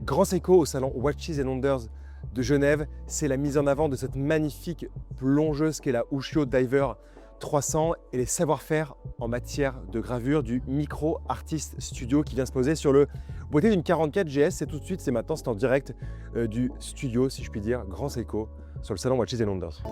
Grand Seiko au salon Watches and Wonders de Genève, c'est la mise en avant de cette magnifique plongeuse qu'est la Ushio Diver 300 et les savoir-faire en matière de gravure du Micro Artist Studio qui vient se poser sur le boîtier d'une 44 GS. C'est tout de suite, c'est maintenant, c'est en direct du studio, si je puis dire, Grand Seiko sur le salon Watches and Wonders.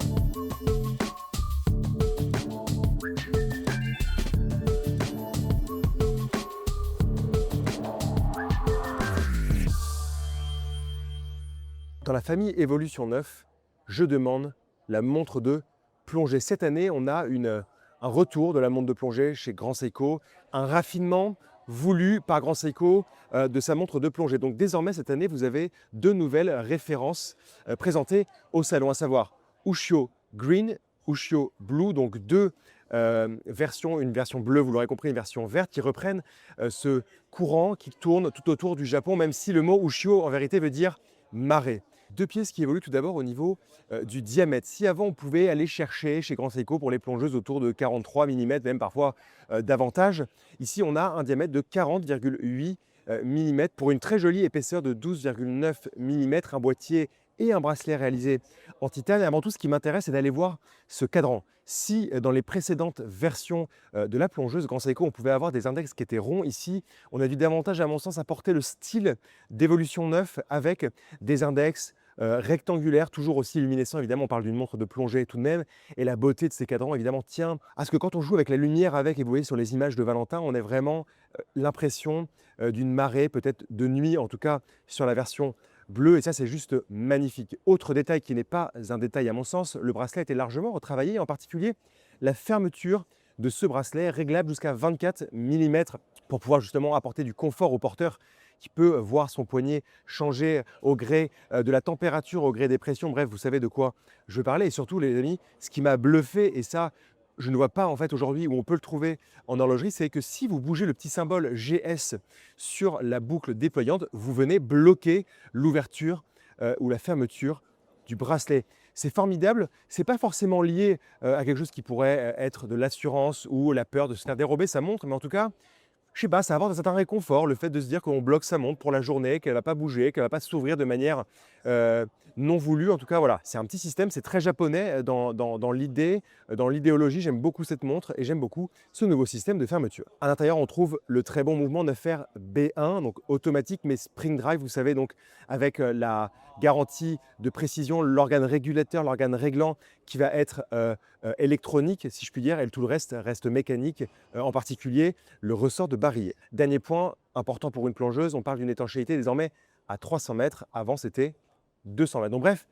Dans la famille Evolution 9, je demande la montre de plongée. Cette année, on a un retour de la montre de plongée chez Grand Seiko, un raffinement voulu par Grand Seiko de sa montre de plongée. Donc désormais, cette année, vous avez deux nouvelles références présentées au salon, à savoir Ushio Green, Ushio Blue, donc deux versions, une version bleue, vous l'aurez compris, une version verte, qui reprennent ce courant qui tourne tout autour du Japon, même si le mot Ushio, en vérité, veut dire marée. Deux pièces qui évoluent tout d'abord au niveau du diamètre. Si avant on pouvait aller chercher chez Grand Seiko pour les plongeuses autour de 43 mm, même parfois davantage, ici on a un diamètre de 40,8 mm pour une très jolie épaisseur de 12,9 mm, un boîtier et un bracelet réalisé en titane. Et avant tout, ce qui m'intéresse, c'est d'aller voir ce cadran. Si dans les précédentes versions de la plongeuse Grand Seiko, on pouvait avoir des index qui étaient ronds, ici, on a dû davantage, à mon sens, apporter le style d'Evolution 9 avec des index rectangulaires, toujours aussi luminescents. Évidemment, on parle d'une montre de plongée tout de même. Et la beauté de ces cadrans, évidemment, tient à ce que quand on joue avec la lumière avec, et vous voyez sur les images de Valentin, on a vraiment l'impression d'une marée, peut-être de nuit, en tout cas sur la version bleu, et ça c'est juste magnifique. Autre détail qui n'est pas un détail à mon sens, le bracelet était largement retravaillé, en particulier la fermeture de ce bracelet réglable jusqu'à 24 mm pour pouvoir justement apporter du confort au porteur qui peut voir son poignet changer au gré de la température, au gré des pressions. Bref, vous savez de quoi je parlais. Et surtout les amis, ce qui m'a bluffé, et ça je ne vois pas en fait aujourd'hui où on peut le trouver en horlogerie, c'est que si vous bougez le petit symbole GS sur la boucle déployante, vous venez bloquer l'ouverture ou la fermeture du bracelet. C'est formidable, c'est pas forcément lié à quelque chose qui pourrait être de l'assurance ou la peur de se faire dérober sa montre, mais en tout cas, je sais pas, ça apporte un certain réconfort, le fait de se dire qu'on bloque sa montre pour la journée, qu'elle ne va pas bouger, qu'elle ne va pas s'ouvrir de manière non voulue. En tout cas, voilà, c'est un petit système, c'est très japonais dans l'idée, dans l'idéologie. J'aime beaucoup cette montre et j'aime beaucoup ce nouveau système de fermeture. À l'intérieur, on trouve le très bon mouvement 9R B1, donc automatique, mais spring drive, vous savez, donc avec la garantie de précision, l'organe régulateur, l'organe réglant qui va être électronique, si je puis dire, et tout le reste reste mécanique, en particulier le ressort de barillet. Dernier point important pour une plongeuse, on parle d'une étanchéité désormais à 300 mètres, avant c'était 200 mètres. Donc bref,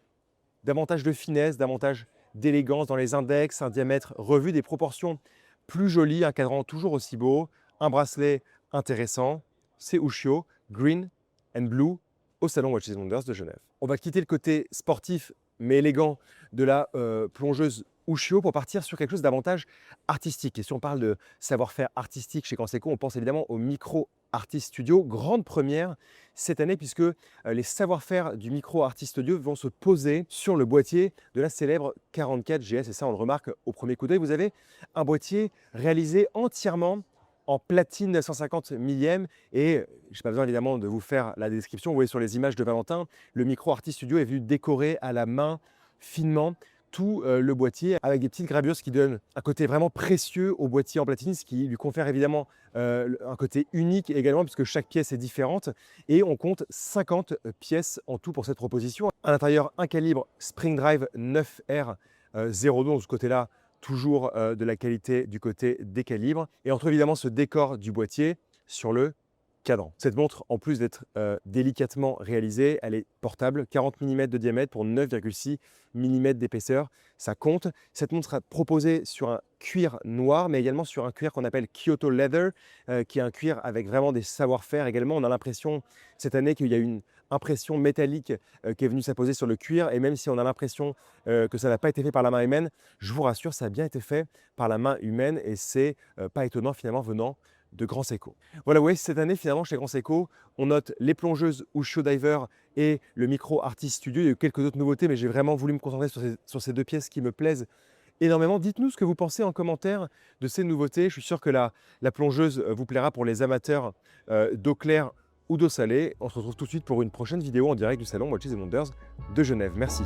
davantage de finesse, davantage d'élégance dans les index, un diamètre revu, des proportions plus jolies, un cadran toujours aussi beau, un bracelet intéressant. C'est Ushio Green and Blue au salon Watches and Wonders de Genève. On va quitter le côté sportif mais élégant de la plongeuse Ushio pour partir sur quelque chose davantage artistique. Et si on parle de savoir-faire artistique chez Grand Seiko, on pense évidemment au Micro Artist Studio. Grande première cette année puisque les savoir-faire du Micro Artist Studio vont se poser sur le boîtier de la célèbre 44 GS. Et ça, on le remarque au premier coup d'œil. Vous avez un boîtier réalisé entièrement en platine 150 millième et je n'ai pas besoin évidemment de vous faire la description. Vous voyez sur les images de Valentin, le Micro Artist Studio est venu décorer à la main finement tout le boîtier avec des petites gravures, ce qui donne un côté vraiment précieux au boîtier en platine, ce qui lui confère évidemment un côté unique également puisque chaque pièce est différente et on compte 50 pièces en tout pour cette proposition. À l'intérieur, un calibre Spring Drive 9R 02, donc ce côté-là, toujours de la qualité du côté des calibres. Et entre évidemment ce décor du boîtier sur le cadran. Cette montre, en plus d'être délicatement réalisée, elle est portable, 40 mm de diamètre pour 9,6 mm d'épaisseur. Ça compte. Cette montre sera proposée sur un cuir noir, mais également sur un cuir qu'on appelle Kyoto Leather, qui est un cuir avec vraiment des savoir-faire également. On a l'impression cette année qu'il y a une impression métallique qui est venue s'apposer sur le cuir, et même si on a l'impression que ça n'a pas été fait par la main humaine, je vous rassure, ça a bien été fait par la main humaine et c'est pas étonnant finalement venant de Grand Seiko. Voilà, vous voyez, cette année finalement chez Grand Seiko, on note les plongeuses Ushio Diver et le Micro Artist Studio. Il y a eu quelques autres nouveautés, mais j'ai vraiment voulu me concentrer sur ces deux pièces qui me plaisent énormément. Dites-nous ce que vous pensez en commentaire de ces nouveautés. Je suis sûr que la plongeuse vous plaira pour les amateurs d'eau claire ou d'eau salée. On se retrouve tout de suite pour une prochaine vidéo en direct du salon Watches and Wonders de Genève. Merci.